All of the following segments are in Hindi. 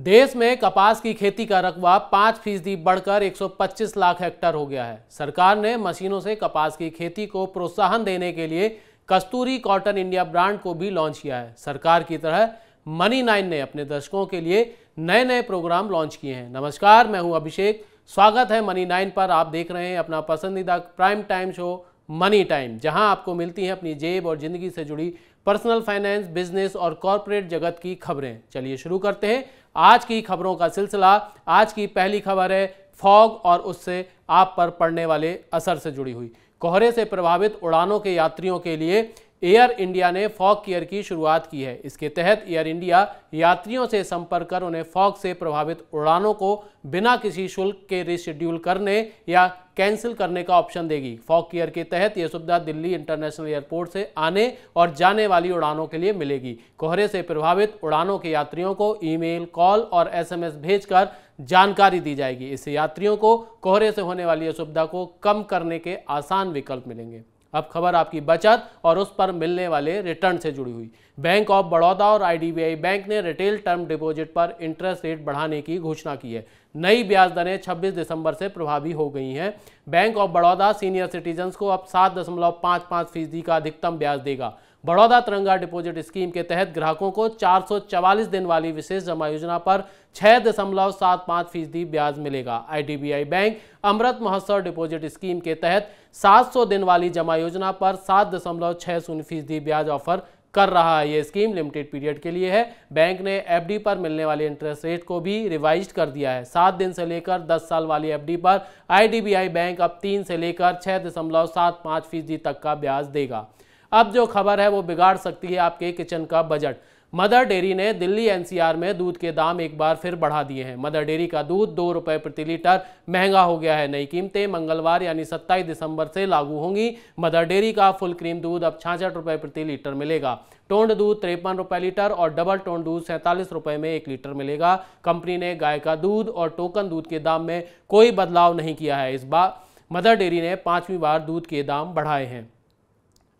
देश में कपास की खेती का रकबा 5% बढ़कर 125 लाख हेक्टेयर हो गया है। सरकार ने मशीनों से कपास की खेती को प्रोत्साहन देने के लिए कस्तूरी कॉटन इंडिया ब्रांड को भी लॉन्च किया है। सरकार की तरह मनी9 ने अपने दर्शकों के लिए नए नए प्रोग्राम लॉन्च किए हैं। नमस्कार, मैं हूं अभिषेक। स्वागत है मनी9 पर। आप देख रहे हैं अपना पसंदीदा prime time show money time, जहां आपको मिलती हैं अपनी जेब और जिंदगी से जुड़ी पर्सनल फाइनेंस, बिजनेस और कॉर्पोरेट जगत की खबरें। चलिए शुरू करते हैं आज की खबरों का सिलसिला। आज की पहली खबर है फॉग और उससे आप पर पड़ने वाले असर से जुड़ी हुई। कोहरे से प्रभावित उड़ानों के यात्रियों के लिए एयर इंडिया ने फॉग केयर की शुरुआत की है। इसके तहत एयर इंडिया यात्रियों से संपर्क कर उन्हें फॉग से प्रभावित उड़ानों को बिना किसी शुल्क के रिशेड्यूल करने या कैंसिल करने का ऑप्शन देगी। फॉग केयर के तहत यह सुविधा दिल्ली इंटरनेशनल एयरपोर्ट से आने और जाने वाली उड़ानों के लिए मिलेगी। कोहरे से प्रभावित उड़ानों के यात्रियों को ईमेल, कॉल और एसएमएस भेजकर जानकारी दी जाएगी। इससे यात्रियों को कोहरे से होने वाली असुविधा को कम करने के आसान विकल्प मिलेंगे। अब खबर आपकी बचत और उस पर मिलने वाले रिटर्न से जुड़ी हुई। बैंक ऑफ बड़ौदा और आईडीबीआई बैंक ने रिटेल टर्म डिपॉजिट पर इंटरेस्ट रेट बढ़ाने की घोषणा की है। नई ब्याज दरें 26 दिसंबर से प्रभावी हो गई हैं। Bank of Baroda senior citizens को अब 7.55% का अधिकतम ब्याज देगा। बड़ौदा तिरंगा डिपॉजिट स्कीम के तहत ग्राहकों को 444 दिन वाली विशेष जमा योजना पर 6.75% ब्याज मिलेगा। IDBI bank Amrit Mahotsav deposit scheme के तहत 700 दिन वाली जमा योजना पर 7.60% ब्याज ऑफर कर रहा है। यह स्कीम लिमिटेड पीरियड के लिए है। बैंक ने एफडी पर मिलने वाले इंटरेस्ट रेट को भी रिवाइज कर दिया है। 7 दिन से लेकर 10 साल वाली एफडी पर आईडीबीआई बैंक अब 3 से लेकर 6.75% तक का ब्याज देगा। अब जो खबर है वो बिगाड़ सकती है आपके किचन का बजट। मदर डेयरी ने दिल्ली एनसीआर में दूध के दाम एक बार फिर बढ़ा दिए हैं। मदर डेयरी का दूध 2 रुपए प्रति लीटर महंगा हो गया है। नई कीमतें मंगलवार यानी 27 दिसंबर से लागू होंगी। मदर डेयरी का फुल क्रीम दूध अब 66 रुपए प्रति लीटर मिलेगा। टोंड दूध 53 रुपए लीटर और डबल टोंड दूध 47 रुपए में 1 लीटर मिलेगा। कंपनी ने गाय का दूध और टोकन दूध के दाम में कोई बदलाव नहीं किया है। इस बार मदर डेयरी ने 5वीं बार दूध के दाम बढ़ाए हैं।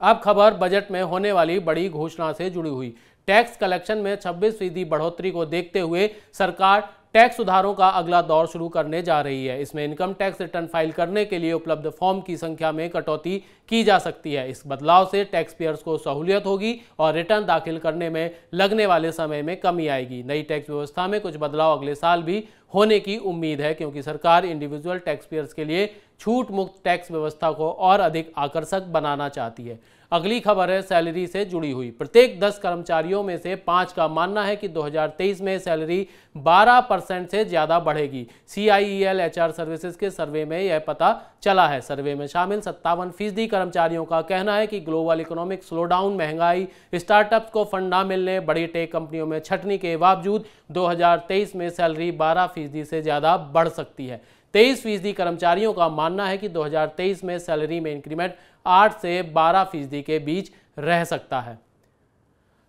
अब खबर बजट में होने वाली बड़ी घोषणा से जुड़ी हुई। टैक्स कलेक्शन में 26% बढ़ोतरी को देखते हुए सरकार टैक्स सुधारों का अगला दौर शुरू करने जा रही है। इसमें इनकम टैक्स रिटर्न फाइल करने के लिए उपलब्ध फॉर्म की संख्या में कटौती की जा सकती है। इस बदलाव से टैक्स पेयर्स को सहूलियत होगी और रिटर्न दाखिल करने में लगने वाले समय में कमी आएगी। नई टैक्स व्यवस्था में कुछ बदलाव अगले साल भी होने की उम्मीद है, क्योंकि सरकार इंडिविजुअल टैक्स पेयर्स के लिए छूट मुक्त टैक्स व्यवस्था को और अधिक आकर्षक बनाना चाहती है। अगली खबर है सैलरी से जुड़ी हुई। प्रत्येक 10 कर्मचारियों में से 5 का मानना है कि 2023 में सैलरी 12% से ज्यादा बढ़ेगी। CIEL HR सर्विसेज के सर्वे में यह पता चला है। सर्वे में शामिल 57% कर्मचारियों का कहना है कि ग्लोबल इकोनॉमिक स्लोडाउन, महंगाई, स्टार्टअप्स को फंड न मिलने, बड़ी टेक कंपनियों में छटनी के बावजूद 2023 में सैलरी 12% से ज्यादा बढ़ सकती है। 23% कर्मचारियों का मानना है कि 2023 में सैलरी में इंक्रीमेंट 8 से 12% के बीच रह सकता है।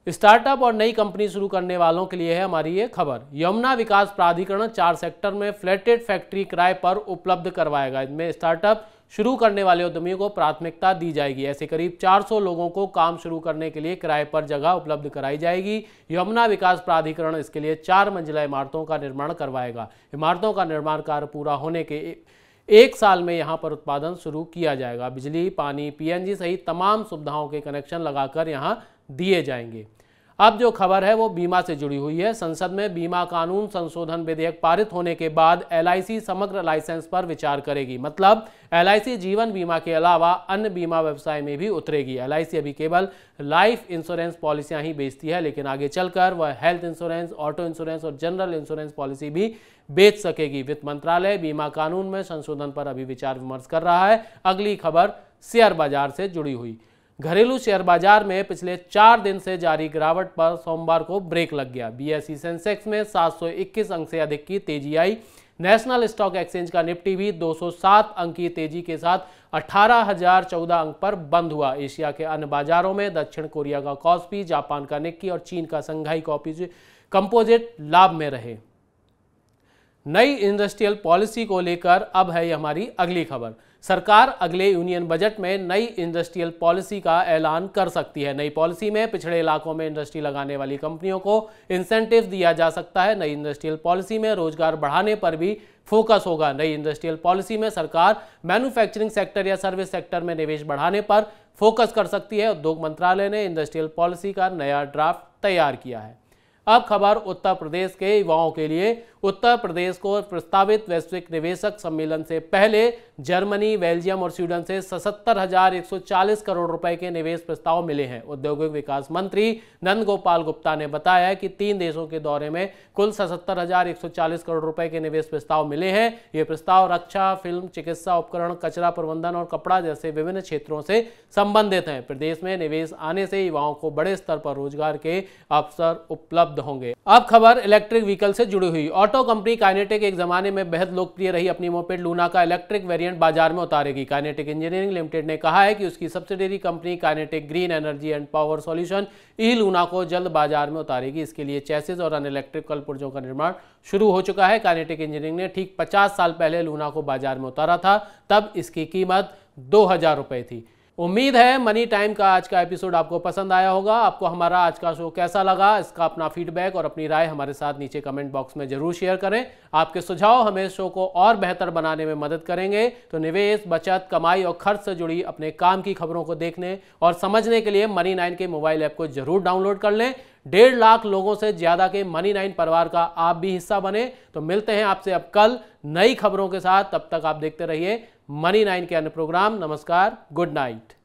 स्टार्टअप और नई कंपनी शुरू करने वालों के लिए है हमारी ये खबर। यमुना विकास प्राधिकरण 4 सेक्टर में फ्लैटेड फैक्ट्री किराए पर उपलब्ध करवाएगा। इनमें स्टार्टअप शुरू करने वाले उद्यमियों को प्राथमिकता दी जाएगी। ऐसे करीब 400 लोगों को काम शुरू करने के लिए किराए पर जगह उपलब्ध कराई जाएगी। यमुना विकास प्राधिकरण इसके लिए 4 मंजिला इमारतों का निर्माण करवाएगा। इमारतों का निर्माण कार्य पूरा होने के 1 साल में यहां पर उत्पादन शुरू किया जाएगा। बिजली, पानी, PNG सहित तमाम सुविधाओं के कनेक्शन लगाकर यहां दिए जाएंगे। अब जो खबर है वो बीमा से जुड़ी हुई है। संसद में बीमा कानून संशोधन विधेयक पारित होने के बाद LIC समग्र लाइसेंस पर विचार करेगी। मतलब LIC जीवन बीमा के अलावा अन्य बीमा व्यवसाय में भी उतरेगी। LIC अभी केवल लाइफ इंश्योरेंस पॉलिसियां ही बेचती है, लेकिन आगे चलकर वह हेल्थ इंश्योरेंस, ऑटो इंश्योरेंस और जनरल इंश्योरेंस पॉलिसी भी बेच सकेगी। वित्त मंत्रालय बीमा कानून में संशोधन पर अभी विचार विमर्श कर रहा है। अगली खबर शेयर बाजार से जुड़ी हुई। घरेलू शेयर बाजार में पिछले 4 दिन से जारी गिरावट पर सोमवार को ब्रेक लग गया। BSE सेंसेक्स में 721 अंक से अधिक की तेजी आई। नेशनल स्टॉक एक्सचेंज का निफ्टी भी 207 अंक की तेजी के साथ 18,014 अंक पर बंद हुआ। एशिया के अन्य बाजारों में दक्षिण कोरिया का कॉस्पी, जापान का निक्की और चीन का संघाई कंपोजिट लाभ में रहे। नई इंडस्ट्रियल पॉलिसी को लेकर अब है ये हमारी अगली खबर। सरकार अगले यूनियन बजट में नई इंडस्ट्रियल पॉलिसी का ऐलान कर सकती है। नई पॉलिसी में पिछड़े इलाकों में इंडस्ट्री लगाने वाली कंपनियों को इंसेंटिव दिया जा सकता है। नई इंडस्ट्रियल पॉलिसी में रोजगार बढ़ाने पर भी फोकस होगा। नई इंडस्ट्रियल पॉलिसी में सरकार मैन्युफैक्चरिंग सेक्टर या सर्विस सेक्टर में निवेश बढ़ाने पर फोकस कर सकती है। उद्योग मंत्रालय ने इंडस्ट्रियल पॉलिसी का नया ड्राफ्ट तैयार किया है। अब खबर उत्तर प्रदेश के युवाओं के लिए। उत्तर प्रदेश को प्रस्तावित वैश्विक निवेशक सम्मेलन से पहले जर्मनी, बेल्जियम और स्वीडन से 77,140 करोड़ रुपए के निवेश प्रस्ताव मिले हैं। औद्योगिक विकास मंत्री नंद गोपाल गुप्ता ने बताया कि 3 देशों के दौरे में कुल 77,140 करोड़ रुपए के निवेश प्रस्ताव मिले हैं। ये प्रस्ताव रक्षा, फिल्म, चिकित्सा उपकरण, कचरा प्रबंधन और कपड़ा जैसे विभिन्न क्षेत्रों से संबंधित हैं। प्रदेश में निवेश आने से युवाओं को बड़े स्तर पर रोजगार के अवसर उपलब्ध होंगे। अब खबर इलेक्ट्रिक व्हीकल से जुड़ी हुई। ऑटो कंपनी काइनेटिक एक जमाने में बेहद लोकप्रिय रही अपनी मोपेड लूना का इलेक्ट्रिक वेरिएंट बाजार में उतारेगी। काइनेटिक इंजीनियरिंग लिमिटेड ने कहा है कि उसकी subsidiary company kinetic green energy and power solution E Luna को जल्द बाजार में उतारेगी। इसके लिए चैसिस और अन्य इलेक्ट्रिकल पुर्जों का निर्माण शुरू हो चुका है। काइनेटिक इंजीनियरिंग ने ठीक 50 साल पहले लूना को बाजार में उतारा था, तब इसकी कीमत 2,000 रुपए थी। उम्मीद है मनी टाइम का आज का एपिसोड आपको पसंद आया होगा। आपको हमारा आज का शो कैसा लगा, इसका अपना फीडबैक और अपनी राय हमारे साथ नीचे कमेंट बॉक्स में जरूर शेयर करें। आपके सुझाव हमें शो को और बेहतर बनाने में मदद करेंगे। तो निवेश, बचत, कमाई और खर्च से जुड़ी अपने काम की खबरों को देखने और समझने के लिए मनी 9 के मोबाइल ऐप को जरूर डाउनलोड कर लें। 1.5 लाख लोगों से ज्यादा के मनी 9 परिवार का आप भी हिस्सा बने। तो मिलते हैं आपसे अब कल नई खबरों के साथ। तब तक आप देखते रहिए मनी 9 के अन्य प्रोग्राम। नमस्कार, गुड नाइट।